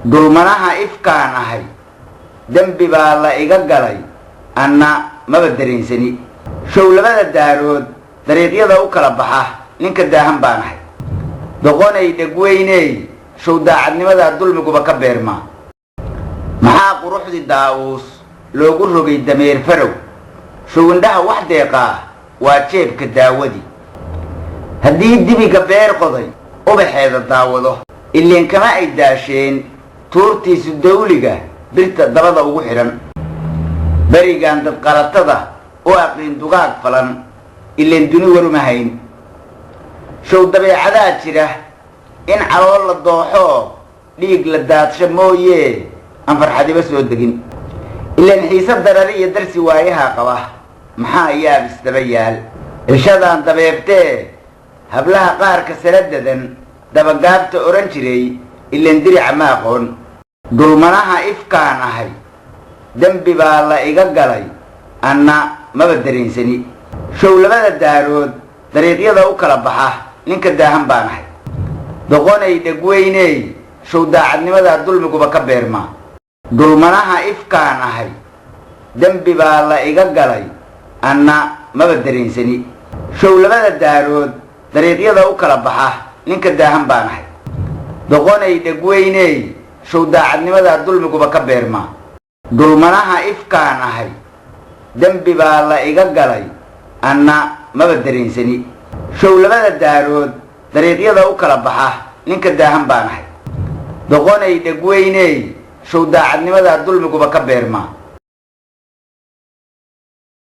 dulmanaha ifkaan ahay dembi baa la iga galay anna maba dareensani show labada daarood dariiqyada u kala baxa ninka daahan baan ahay doqonay dhegweyney show daacadnimada dulmiguba ka beerma maxaa quruxdi daawus loogu rogay dameer farow show indhaha wax deeqaa waa jeebka daawadi haddii dibiga beer qoday ubaxeeda daawado ileen kama ay daasheen tuurtiisu dawliga birta dabada ugu xidhan berigaan dad qalatada u aqriin dugaag falan ileen duni warumahayn show dabeecadaa jira in calool la dooxo dhiig la daadsho mooyee aan farxadiba soo degin ileen xiise darari iyo darsi waayaha qaba maxaa yaab isdaba yaal ishadaan dabeebtee hablaha qaarka saladadan dabagaabta oran jiray ileen dirica ma aqoon dulmanaha ifkaan ahay dembi baa la iga galay anna maba dareensani show labada daarood dariiqyada u kala baxa ninka daahan baan ahay doqonay dhegweyney show daacadnimada dulmiguba ka beerma dulmanaha ifkaan ahay dembi baa la iga galay anna maba dareensani show labada daarood dariiqyada u kala baxa ninka daahan baan ahay doqonay dhegweyney show daacadnimada dulmiguba ka beerma dulmanaha ifkaan ahay dembi baa la iga galay anna maba dareensani show labada daarood dariiqyada u kala baxa ninka daahan baan ahay doqonay dhegweyney show daacadnimada dulmiguba ka beerma